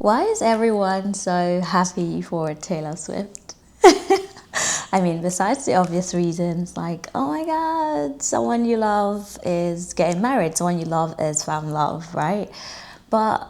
Why is everyone so happy for Taylor Swift? I mean, besides the obvious reasons, like, oh my God, someone you love is getting married, someone you love is found love, right? But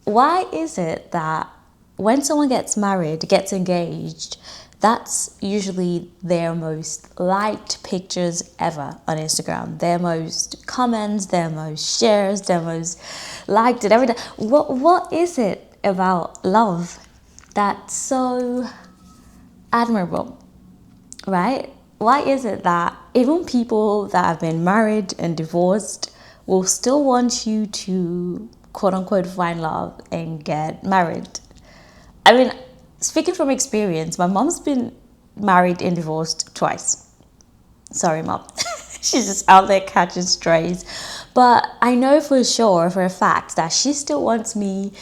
why is it that when someone gets married, gets engaged, that's usually their most liked pictures ever on Instagram, their most comments, their most shares, their most liked and everything. What is it about love that's so admirable? Right? Why is it that even people that have been married and divorced will still want you to quote unquote find love and get married? I mean, speaking from experience, my mom's been married and divorced twice. Sorry, mom. She's just out there catching strays. But I know for sure, for a fact, that she still wants me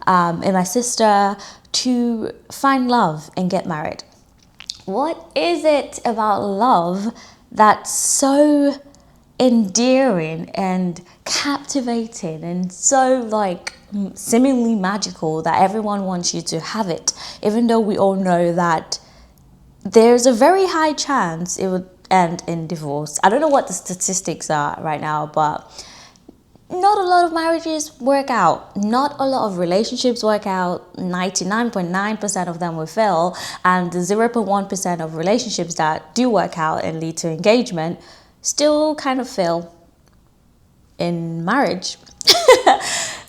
and my sister to find love and get married. What is it about love that's so endearing and captivating and so like seemingly magical that everyone wants you to have it, even though we all know that there's a very high chance it would end in divorce? I don't know what the statistics are right now, but not a lot of marriages work out. Not a lot of relationships work out. 99.9% of them will fail. And the 0.1% of relationships that do work out and lead to engagement still kind of fail in marriage.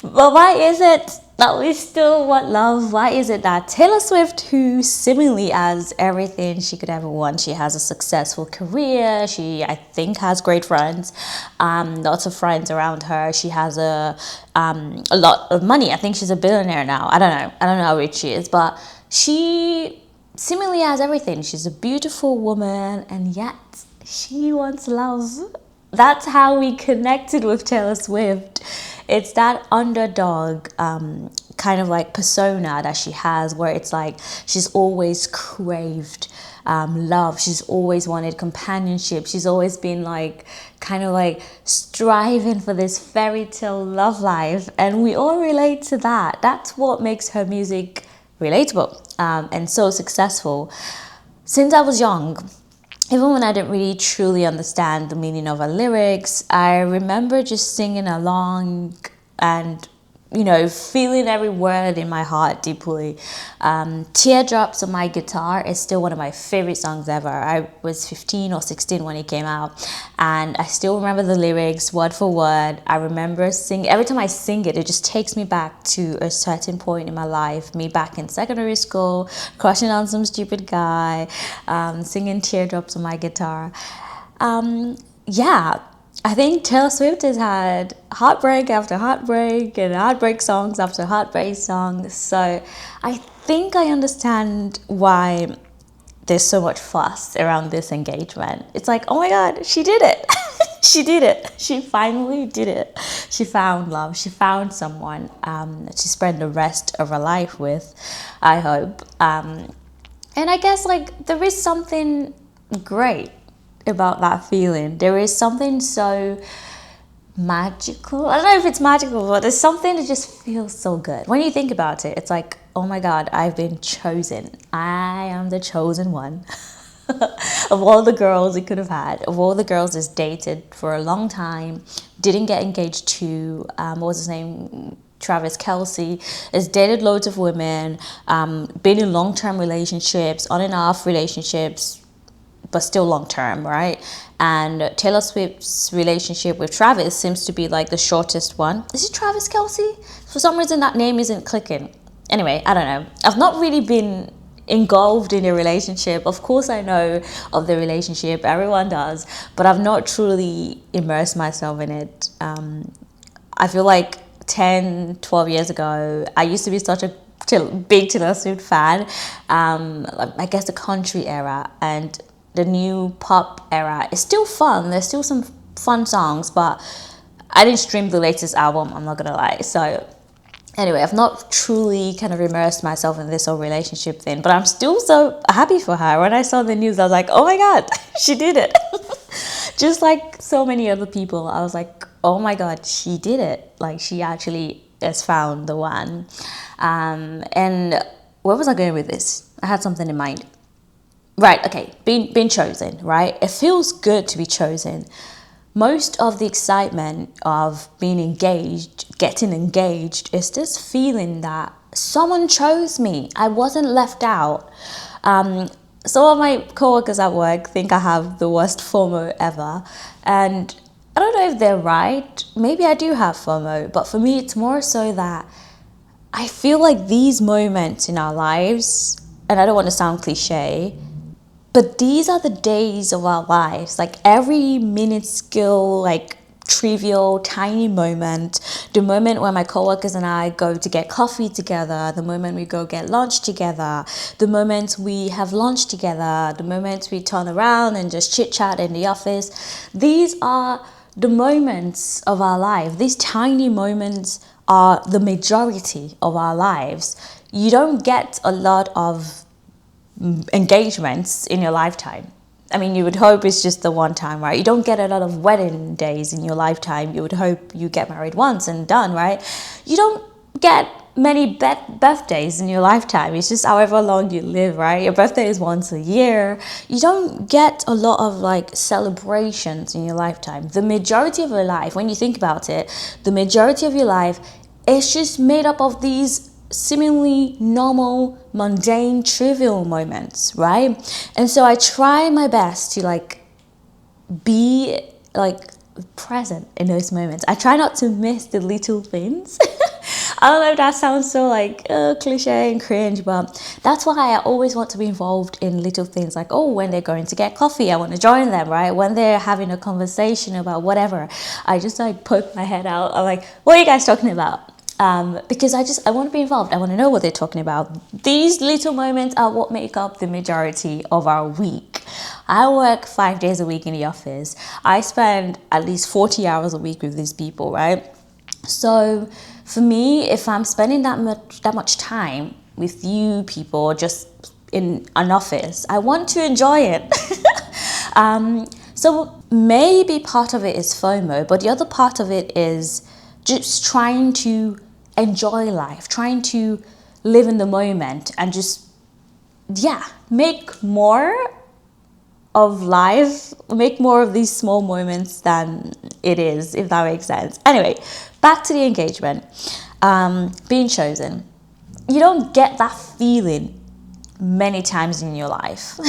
But why is it that we still want love? Why is it that Taylor Swift, who seemingly has everything she could ever want, she has a successful career, she, I think, has great friends, lots of friends around her, she has a lot of money. I think she's a billionaire now. I don't know how rich she is, but she seemingly has everything. She's a beautiful woman, and yet she wants love. That's how we connected with Taylor Swift. It's that underdog kind of like persona that she has, where it's like she's always craved love. She's always wanted companionship. She's always been like kind of like striving for this fairy tale love life. And we all relate to that. That's what makes her music relatable and so successful. Since I was young, even when I didn't really truly understand the meaning of her lyrics, I remember just singing along and, you know, feeling every word in my heart deeply. Teardrops on My Guitar is still one of my favorite songs ever. I was 15 or 16 when it came out, and I still remember the lyrics word for word. I remember singing, every time I sing it, it just takes me back to a certain point in my life, me back in secondary school, crushing on some stupid guy, singing Teardrops on My Guitar. Yeah, I think Taylor Swift has had heartbreak after heartbreak and heartbreak songs after heartbreak songs. So I think I understand why there's so much fuss around this engagement. It's like, oh my God, she did it. She did it. She finally did it. She found love. She found someone that she spent the rest of her life with, I hope. And I guess like there is something great about that feeling. There is something so magical. I don't know if it's magical, but there's something that just feels so good. When you think about it, it's like, oh my God, I've been chosen. I am the chosen one. Of all the girls he could have had, of all the girls he's dated for a long time, didn't get engaged to, what was his name? Travis Kelce, has dated loads of women, been in long-term relationships, on and off relationships, but still long term, right? And Taylor Swift's relationship with Travis seems to be like the shortest one. Is it Travis Kelce? For some reason that name isn't clicking. Anyway, I don't know. I've not really been engulfed in a relationship. Of course I know of the relationship, everyone does, but I've not truly immersed myself in it. I feel like 10, 12 years ago, I used to be such a big Taylor Swift fan. I guess the country era and the new pop era is still fun. There's still some fun songs, but I didn't stream the latest album, I'm not gonna lie. So anyway, I've not truly kind of immersed myself in this whole relationship thing, but I'm still so happy for her. When I saw the news, I was like, oh my God, she did it. Just like so many other people, I was like, oh my God, she did it. Like she actually has found the one. And where was I going with this? I had something in mind. Right, okay, being chosen, right? It feels good to be chosen. Most of the excitement of being engaged, getting engaged, is this feeling that someone chose me. I wasn't left out. Some of my coworkers at work think I have the worst FOMO ever. And I don't know if they're right. Maybe I do have FOMO. But for me, it's more so that I feel like these moments in our lives, and I don't want to sound cliche, but these are the days of our lives. Like every minuscule, like trivial, tiny moment, the moment when my coworkers and I go to get coffee together, the moment we go get lunch together, the moment we have lunch together, the moment we turn around and just chit chat in the office. These are the moments of our life. These tiny moments are the majority of our lives. You don't get a lot of engagements in your lifetime. I mean, you would hope it's just the one time, right? You don't get a lot of wedding days in your lifetime. You would hope you get married once and done, right? You don't get many birthdays in your lifetime. It's just however long you live, right? Your birthday is once a year. You don't get a lot of like celebrations in your lifetime. The majority of your life, when you think about it, the majority of your life is just made up of these seemingly normal, mundane, trivial moments, right? And so I try my best to like be like present in those moments. I try not to miss the little things. I don't know if that sounds so like cliche and cringe, but that's why I always want to be involved in little things like, oh, when they're going to get coffee, I want to join them, right? When they're having a conversation about whatever, I just like poke my head out. I'm like, what are you guys talking about? Because I want to be involved. I want to know what they're talking about. These little moments are what make up the majority of our week. I work 5 days a week in the office. I spend at least 40 hours a week with these people, right? So for me, if I'm spending that much time with you people just in an office, I want to enjoy it. So maybe part of it is FOMO, but the other part of it is just trying to enjoy life, trying to live in the moment and just, make more of life, make more of these small moments than it is, if that makes sense. Anyway, back to the engagement. Being chosen. You don't get that feeling many times in your life.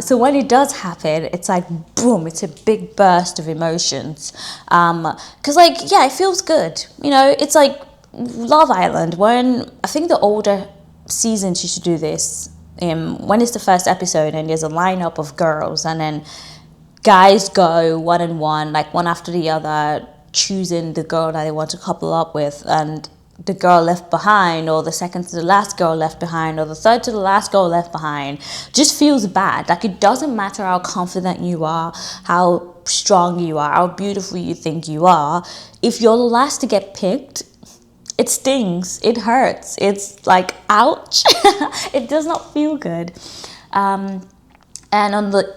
So when it does happen, it's like boom, it's a big burst of emotions. Because it feels good. You know, it's like Love Island. When I think the older seasons used to do this. When it's the first episode and there's a lineup of girls and then guys go one and one, like one after the other, choosing the girl that they want to couple up with, and the girl left behind, or the second to the last girl left behind, or the third to the last girl left behind, just feels bad. Like it doesn't matter how confident you are, how strong you are, how beautiful you think you are. If you're the last to get picked, it stings, it hurts, it's like ouch. It does not feel good. And on the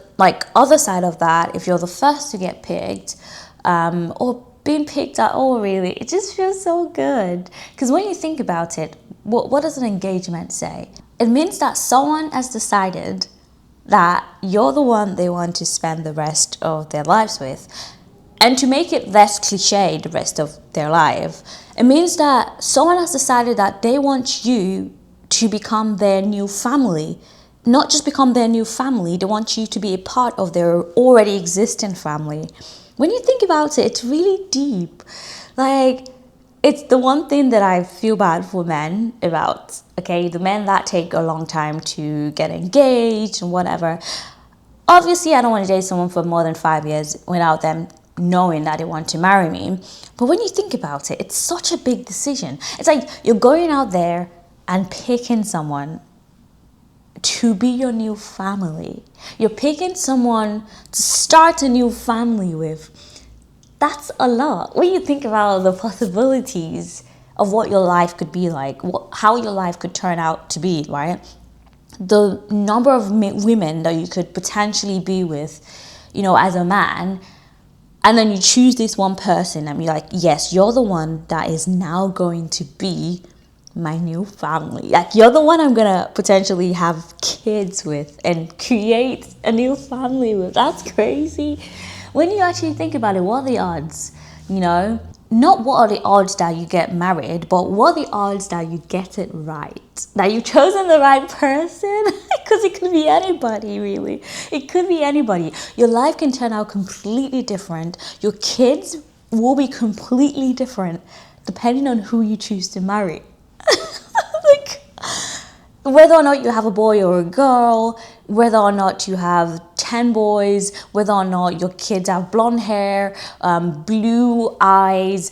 other side of that, if you're the first to get picked, or being picked at all, really, it just feels so good. Because when you think about it, what does an engagement say? It means that someone has decided that you're the one they want to spend the rest of their lives with. And to make it less cliche, the rest of their life, it means that someone has decided that they want you to become their new family. Not just become their new family, they want you to be a part of their already existing family. When you think about it, it's really deep. Like, it's the one thing that I feel bad for men about, okay? The men that take a long time to get engaged and whatever. Obviously, I don't want to date someone for more than 5 years without them knowing that they want to marry me. But when you think about it, it's such a big decision. It's like you're going out there and picking someone to be your new family. You're picking someone to start a new family with. That's a lot. When you think about the possibilities of what your life could be like, how your life could turn out to be, right? The number of women that you could potentially be with, as a man, And then you choose this one person and you're like, yes, you're the one that is now going to be my new family. Like, you're the one I'm gonna potentially have kids with and create a new family with. That's crazy. When you actually think about it, what are the odds? You know, not what are the odds that you get married, but what are the odds that you get it right, that you've chosen the right person? Because it could be anybody, really. It could be anybody. Your life can turn out completely different. Your kids will be completely different depending on who you choose to marry. Like, whether or not you have a boy or a girl, whether or not you have 10 boys, whether or not your kids have blonde hair, blue eyes,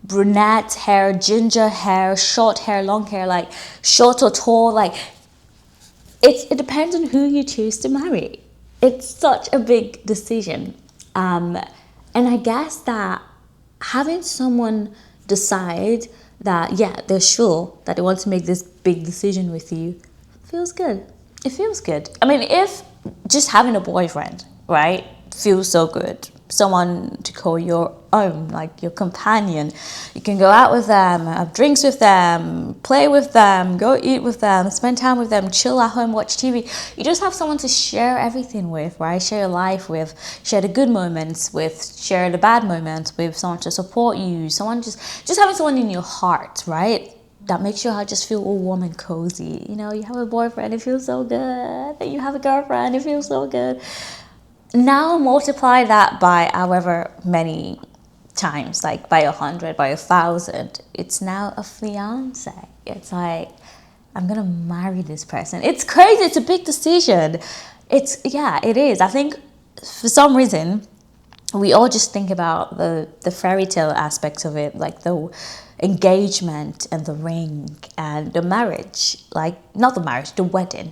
brunette hair, ginger hair, short hair, long hair, like short or tall, like it depends on who you choose to marry. It's such a big decision. And I guess that having someone decide that, yeah, they're sure that they want to make this big decision with you feels good. It feels good. I mean, if just having a boyfriend, right, feels so good. Someone to call your own, like your companion. You can go out with them, have drinks with them, play with them, go eat with them, spend time with them, chill at home, watch TV. You just have someone to share everything with, right? Share your life with, share the good moments with, share the bad moments with, someone to support you, someone just having someone in your heart, right? That makes your heart just feel all warm and cozy. You know, you have a boyfriend, it feels so good. And you have a girlfriend, it feels so good. Now multiply that by however many times, like by 100, by 1,000. It's now a fiance. It's like, I'm gonna marry this person. It's crazy. It's a big decision. It is. I think for some reason we all just think about the fairy tale aspects of it, like the engagement and the ring and the marriage, like not the marriage, the wedding.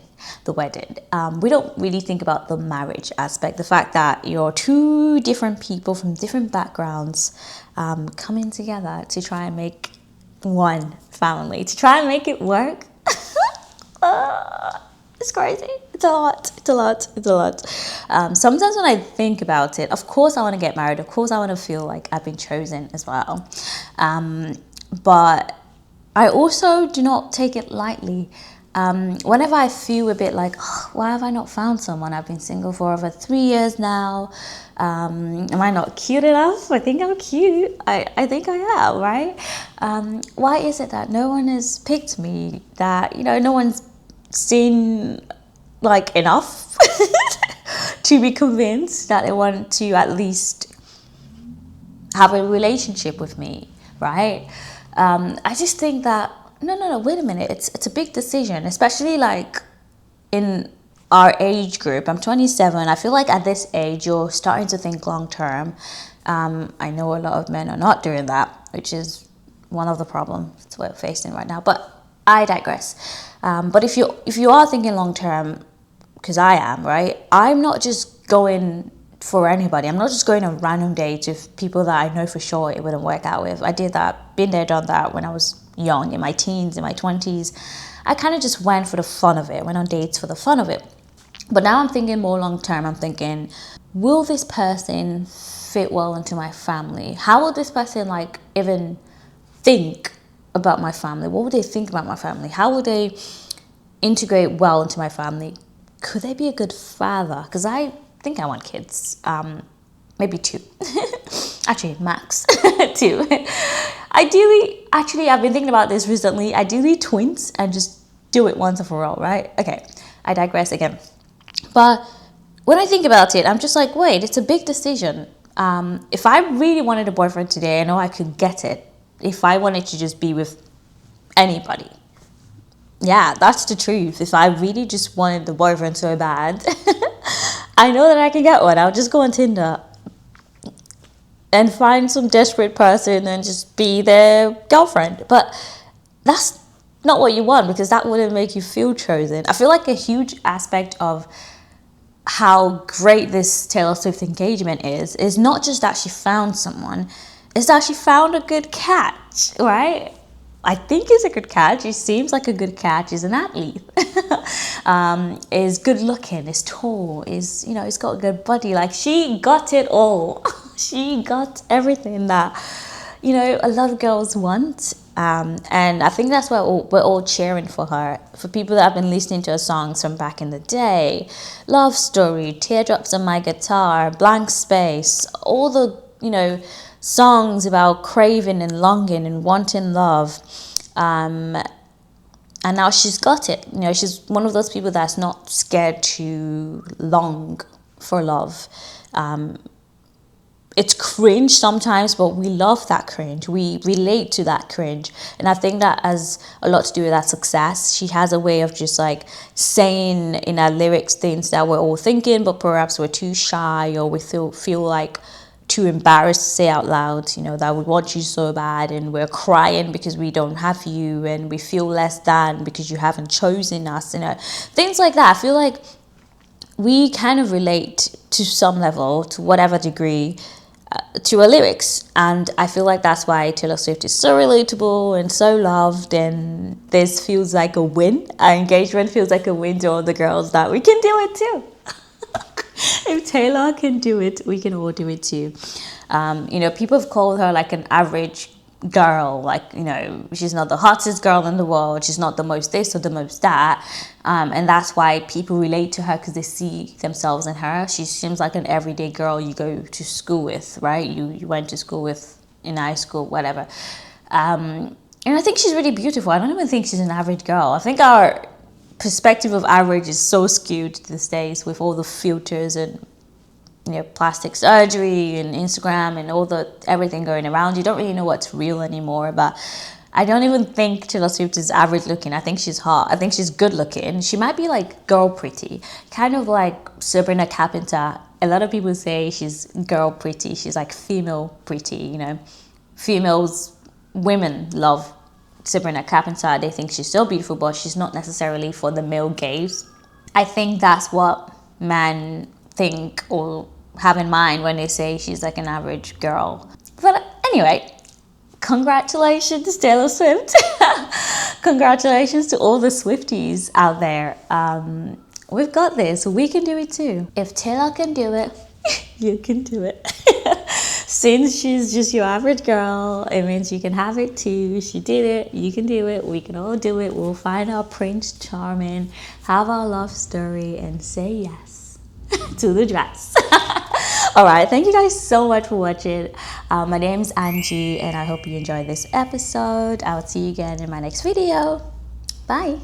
We don't really think about the marriage aspect, the fact that you're two different people from different backgrounds coming together to try and make one family, to try and make it work. It's crazy. It's a lot. Sometimes when I think about it, of course I want to get married. Of course I want to feel like I've been chosen as well. But I also do not take it lightly. Whenever I feel a bit like, oh, why have I not found someone? I've been single for over 3 years now. Am I not cute enough? I think I'm cute. I think I am, right? Why is it that no one has picked me? That, you know, no one's seen like enough to be convinced that they want to at least have a relationship with me, right? I just think that no, wait a minute, it's a big decision, especially like in our age group. I'm 27. I feel like at this age you're starting to think long term. I know a lot of men are not doing that, which is one of the problems we're facing right now, but I digress. But if you are thinking long term, because I am, right, I'm not just going for anybody. I'm not just going on random dates with people that I know for sure it wouldn't work out with. I did that, been there, done that when I was young, in my teens, in my 20s. I kind of just went for the fun of it, went on dates for the fun of it. But now I'm thinking more long term. I'm thinking, will this person fit well into my family? How will this person like even think about my family? What would they think about my family? How would they integrate well into my family? Could they be a good father? Because I think I want kids. Maybe 2. Actually, max 2. Ideally, actually, I've been thinking about this recently. Ideally, twins, and just do it once and for all, right? Okay, I digress again. But when I think about it, I'm just like, wait, it's a big decision. If I really wanted a boyfriend today, I know I could get it. If I wanted to just be with anybody. Yeah, that's the truth. If I really just wanted the boyfriend so bad, I know that I can get one. I'll just go on Tinder and find some desperate person and just be their girlfriend. But that's not what you want, because that wouldn't make you feel chosen. I feel like a huge aspect of how great this Taylor Swift engagement is not just that she found someone, it's that she found a good catch, right? I think he's a good catch. He seems like a good catch. He's an athlete. Is good looking, is tall, is, you know, he's got a good body. Like, she got it all. She got everything that, a lot of girls want. And I think that's why we're all cheering for her. For people that have been listening to her songs from back in the day, Love Story, Teardrops on My Guitar, Blank Space, all the, songs about craving and longing and wanting love. And now she's got it. She's one of those people that's not scared to long for love. It's cringe sometimes, but we love that cringe. We relate to that cringe. And I think that has a lot to do with that success. She has a way of just like saying in her lyrics things that we're all thinking, but perhaps we're too shy, or we feel like too embarrassed to say out loud, that we want you so bad, and we're crying because we don't have you, and we feel less than because you haven't chosen us, things like that. I feel like we kind of relate to some level, to whatever degree, to her lyrics. And I feel like that's why Taylor Swift is so relatable and so loved, and this feels like a win. Our engagement feels like a win to all the girls, that we can do it too. If Taylor can do it, we can all do it too. People have called her like an average girl, like, she's not the hottest girl in the world, she's not the most this or the most that, and that's why people relate to her, because they see themselves in her. She seems like an everyday girl you go to school with, right? You went to school with in high school, whatever. And I think she's really beautiful. I don't even think she's an average girl. I think our perspective of average is so skewed these days with all the filters and plastic surgery and Instagram and all the everything going around. You don't really know what's real anymore. But I don't even think Taylor Swift is average looking. I think she's hot. I think she's good looking. She might be like girl pretty, kind of like Sabrina Carpenter. A lot of people say she's girl pretty. She's like female pretty. Females, women love Sabrina Carpenter. They think she's so beautiful, but she's not necessarily for the male gaze. I think that's what men think or have in mind when they say she's like an average girl. But anyway, congratulations, Taylor Swift. Congratulations to all the Swifties out there. We've got this. We can do it too. If Taylor can do it, you can do it. Since she's just your average girl, it means you can have it too. She did it. You can do it. We can all do it. We'll find our Prince Charming, have our love story, and say yes to the dress. All right. Thank you guys so much for watching. My name's Angie, and I hope you enjoyed this episode. I'll see you again in my next video. Bye.